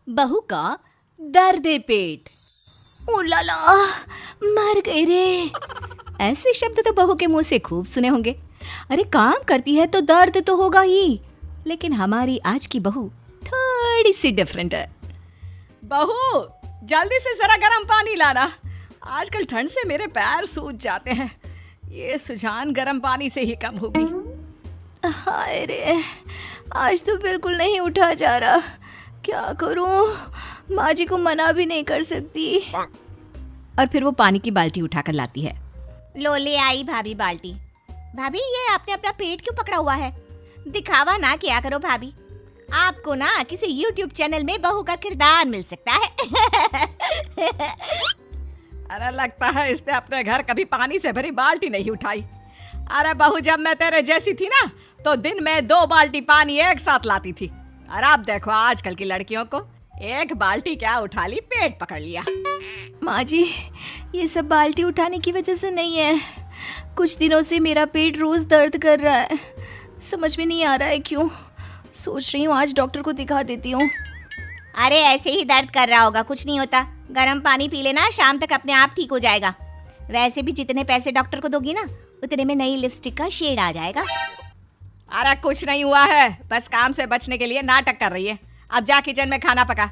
बहू का दर्द पेट। उलाला, मर गई रे। ऐसे शब्द तो बहू के मुंह से खूब सुने होंगे। अरे काम करती है तो दर्द तो होगा ही, लेकिन हमारी आज की बहू थोड़ी सी डिफरेंट है। बहू जल्दी से जरा गर्म पानी लाना, आजकल ठंड से मेरे पैर सूज जाते हैं। ये सुजान गर्म पानी से ही कम होगी। हाय रे, आज तो बिल्कुल नहीं उठा जा रहा। क्या करूं, माँ जी को मना भी नहीं कर सकती। और फिर वो पानी की बाल्टी उठाकर लाती है। लो ले आई भाभी बाल्टी। भाभी ये आपने अपना पेट क्यों पकड़ा हुआ है? दिखावा ना किया करो भाभी, आपको ना किसी YouTube चैनल में बहू का किरदार मिल सकता है। अरे लगता है इसने अपने घर कभी पानी से भरी बाल्टी नहीं उठाई। अरे बहू, जब मैं तेरे जैसी थी ना तो दिन में 2 बाल्टी पानी एक साथ लाती थी। और अब देखो आजकल की लड़कियों को, एक बाल्टी क्या उठा ली, पेट पकड़ लिया। माँ जी, ये सब बाल्टी उठाने की वजह से नहीं है। कुछ दिनों से मेरा पेट रोज दर्द कर रहा है, समझ में नहीं आ रहा है क्यों। सोच रही हूँ आज डॉक्टर को दिखा देती हूँ। अरे ऐसे ही दर्द कर रहा होगा, कुछ नहीं होता। गर्म पानी पी लेना, शाम तक अपने आप ठीक हो जाएगा। वैसे भी जितने पैसे डॉक्टर को दोगी ना, उतने में नई लिपस्टिक का शेड आ जाएगा। अरे कुछ नहीं हुआ है, बस काम से बचने के लिए नाटक कर रही है। अब जा किचन में खाना पका।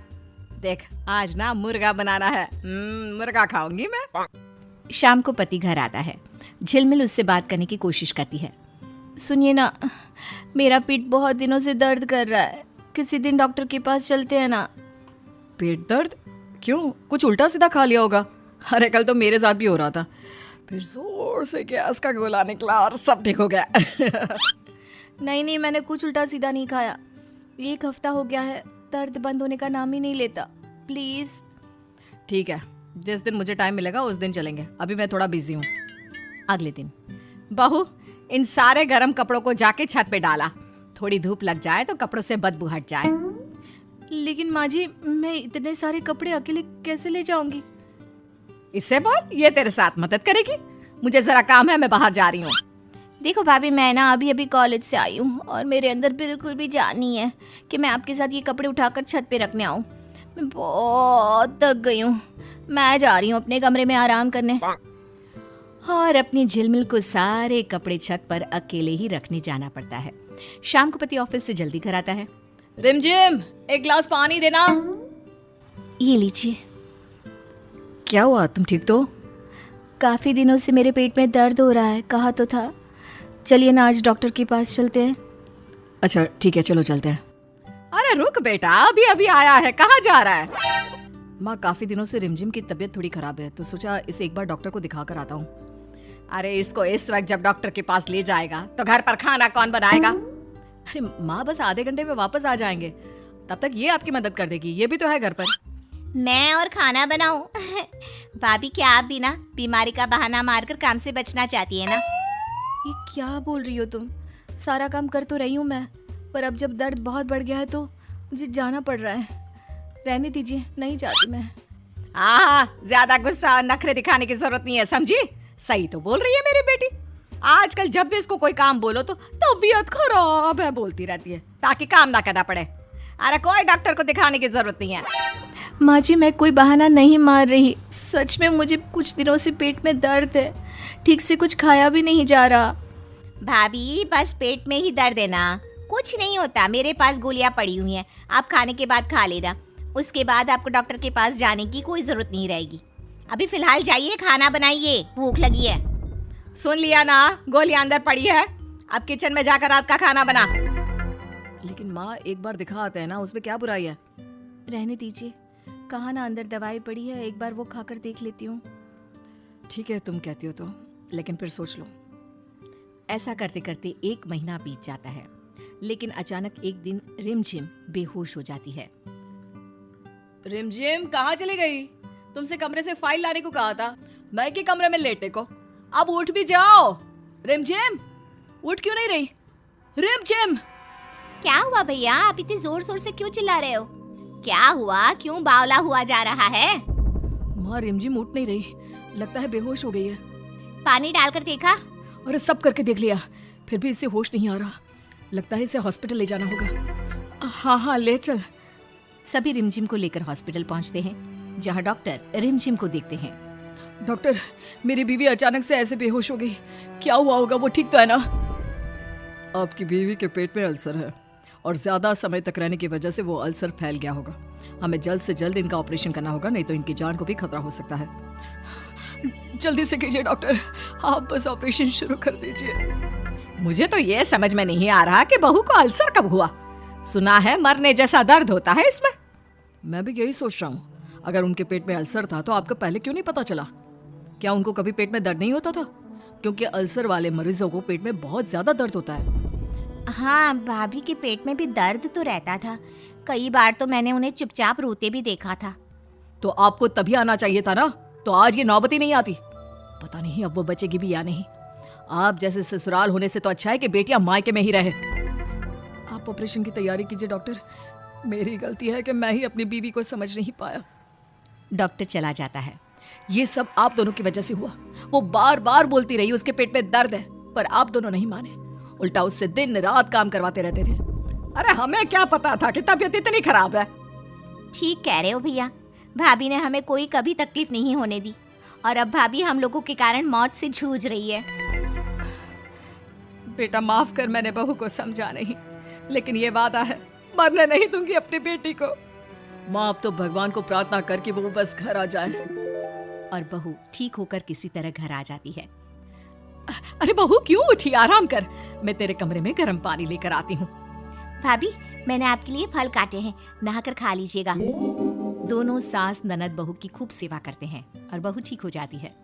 देख आज ना मुर्गा बनाना है, मुर्गा खाऊंगी मैं। शाम को पति घर आता है। झिलमिल उससे बात करने की कोशिश करती है। सुनिए ना, मेरा पेट बहुत दिनों से दर्द कर रहा है, किसी दिन डॉक्टर के पास चलते हैं ना। पेट दर्द? क्यों, कुछ उल्टा सीधा खा लिया होगा? अरे कल तो मेरे साथ भी हो रहा था, फिर जोर से गैस का गोला निकला और सब ठीक हो गया। नहीं, मैंने कुछ उल्टा सीधा नहीं खाया। 1 हफ्ता हो गया है, दर्द बंद होने का नाम ही नहीं लेता। प्लीज। ठीक है, जिस दिन मुझे टाइम मिलेगा उस दिन चलेंगे, अभी मैं थोड़ा बिजी हूँ। अगले दिन, बहू इन सारे गर्म कपड़ों को जाके छत पे डाला, थोड़ी धूप लग जाए तो कपड़ों से बदबू हट जाए। लेकिन माँ जी, मैं इतने सारे कपड़े अकेले कैसे ले जाऊंगी? इससे बोल, ये तेरे साथ मदद करेगी। मुझे जरा काम है, मैं बाहर जा रही हूँ। देखो भाभी, मैं ना अभी कॉलेज से आई हूँ और मेरे अंदर बिल्कुल भी जान नहीं है कि मैं आपके साथ ये कपड़े उठाकर छत पे रखने आऊँ। मैं बहुत थक गई हूँ, मैं जा रही हूँ अपने कमरे में आराम करने। और अपनी झिलमिल को सारे कपड़े छत पर अकेले ही रखने जाना पड़ता है। शाम को पति ऑफिस से जल्दी घर आता है। रिमझिम, 1 गिलास पानी देना। ये लीजिए। क्या हुआ, तुम ठीक तो? काफी दिनों से मेरे पेट में दर्द हो रहा है, कहा तो था। चलिए ना आज डॉक्टर के पास चलते हैं। अच्छा ठीक है, चलो चलते हैं। अरे रुक बेटा, अभी आया है, कहाँ जा रहा है? माँ, काफी दिनों से रिमझिम की तबीयत थोड़ी खराब है, तो सोचा इसे एक बार डॉक्टर को दिखा कर आता हूँ। अरे इसको इस वक्त जब डॉक्टर के पास ले जाएगा तो घर पर खाना कौन बनाएगा? अरे माँ, बस आधे घंटे में वापस आ जाएंगे, तब तक ये आपकी मदद कर देगी, ये भी तो है घर पर। मैं और खाना बनाऊं? भाभी, क्या आप भी ना बीमारी का बहाना मारकर काम से बचना चाहती है ना? ये क्या बोल रही हो तुम? सारा काम कर तो रही हूँ मैं, पर अब जब दर्द बहुत बढ़ गया है तो मुझे जाना पड़ रहा है। रहने दीजिए, नहीं जाती मैं। ज्यादा गुस्सा और नखरे दिखाने की जरूरत नहीं है, समझी? सही तो बोल रही है मेरी बेटी। आजकल जब भी इसको कोई काम बोलो तो तबीयत खराब है बोलती रहती है, ताकि काम ना करना पड़े। अरे कोई डॉक्टर को दिखाने की जरूरत नहीं है। माँ जी, मैं कोई बहाना नहीं मार रही, सच में मुझे कुछ दिनों से पेट में दर्द है, ठीक से कुछ खाया भी नहीं जा रहा। भाभी बस पेट में ही दर्द है ना, कुछ नहीं होता। मेरे पास गोलियां पड़ी हुई हैं, आप खाने के बाद खा लेना, उसके बाद आपको डॉक्टर के पास जाने की कोई जरूरत नहीं रहेगी। अभी फिलहाल जाइए, खाना बनाइए, भूख लगी है। सुन लिया ना, गोलियां अंदर पड़ी है, अब किचन में जाकर रात का खाना बना। लेकिन माँ, एक बार दिखा आते हैं ना, उसमें क्या बुराई है? रहने दीजिए, कहा ना अंदर दवाई पड़ी है, एक बार वो खाकर देख लेती हूँ। ठीक है, तुम कहती हो तो, लेकिन फिर सोच लो। ऐसा करते करते 1 महीना बीत जाता है, लेकिन अचानक एक दिन रिमझिम बेहोश हो जाती है। रिमझिम कहाँ चली गई? तुमसे कमरे से फाइल लाने को कहा था, मैं के कमरे में लेटने को। अब उठ भी जाओ। रिमझिम, उठ क्यों नहीं रही? रिमझिम! क्या हुआ भैया, आप इतने जोर शोर से क्यों चिल्ला रहे हो? क्या हुआ, क्यों बावला हुआ जा रहा है? माँ, रिमझिम उठ नहीं रही, लगता है बेहोश हो गई है। पानी डालकर देखा? अरे सब करके देख लिया, फिर भी इसे होश नहीं आ रहा, लगता है इसे हॉस्पिटल ले जाना होगा। हाँ ले चल। सभी रिमझिम को लेकर हॉस्पिटल पहुंचते हैं, जहां डॉक्टर रिमझिम को देखते हैं। डॉक्टर, मेरी बीवी अचानक से ऐसे बेहोश हो गई, क्या हुआ होगा? वो ठीक तो है ना? आपकी बीवी के पेट में अल्सर है और ज्यादा समय तक रहने की वजह से वो अल्सर फैल गया होगा। हमें जल्द से जल्द इनका ऑपरेशन करना होगा, नहीं तो इनकी जान को भी खतरा हो सकता है। जल्दी से कीजिए डॉक्टर, आप बस ऑपरेशन शुरू कर दीजिए। मुझे तो ये समझ में नहीं आ रहा कि बहू को अल्सर कब हुआ। सुना है मरने जैसा दर्द होता है इसमें। मैं भी यही सोच रहा हूँ, अगर उनके पेट में अल्सर था तो आपको पहले क्यों नहीं पता चला? क्या उनको कभी पेट में दर्द नहीं होता था? क्योंकि अल्सर वाले मरीजों को पेट में बहुत ज्यादा दर्द होता है। हाँ, भाभी के पेट में भी दर्द तो रहता था। कई बार तो मैंने उन्हें चुपचाप रोते भी देखा था। तो आपको तभी आना चाहिए था ना, तो आज ये नौबत ही नहीं आती। पता नहीं अब वो बचेगी भी या नहीं। आप जैसे ससुराल होने से तो अच्छा है कि बेटियां मायके में ही रहे। आप ऑपरेशन की तैयारी कीजिए डॉक्टर। मेरी गलती है कि मैं ही अपनी बीवी को समझ नहीं पाया। डॉक्टर चला जाता है। ये सब आप दोनों की वजह से हुआ। वो बार बार बोलती रही उसके पेट में दर्द है, पर आप दोनों नहीं माने। उल्टा उससे दिन रात काम करवाते रहते थे। अरे हमें क्या पता था कि तबीयत इतनी खराब है। ठीक कह रहे हो भैया, भाभी ने हमें कोई कभी तकलीफ नहीं होने दी, और अब भाभी हम लोगों के कारण मौत से जूझ रही है। बेटा माफ कर, मैंने बहू को समझा नहीं, लेकिन ये वादा है, मरने नहीं दूंगी अपनी बेटी को। माँ अब तो भगवान को प्रार्थना कर कि वो बस घर आ जाए। और बहू ठीक होकर किसी तरह घर आ जाती है। अरे बहू क्यों उठी? आराम कर, मैं तेरे कमरे में गर्म पानी लेकर आती हूँ। भाभी, मैंने आपके लिए फल काटे हैं, नहाकर खा लीजिएगा। दोनों सास ननद बहू की खूब सेवा करते हैं और बहू ठीक हो जाती है।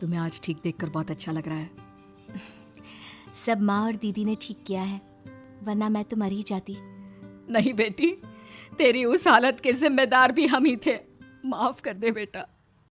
तुम्हें आज ठीक देखकर बहुत अच्छा लग रहा है। सब माँ और दीदी ने ठीक किया है, वरना मैं तो मर ही जाती। नहीं बेटी, तेरी उस हालत के जिम्मेदार भी हम ही थे। माफ कर दे बेटा।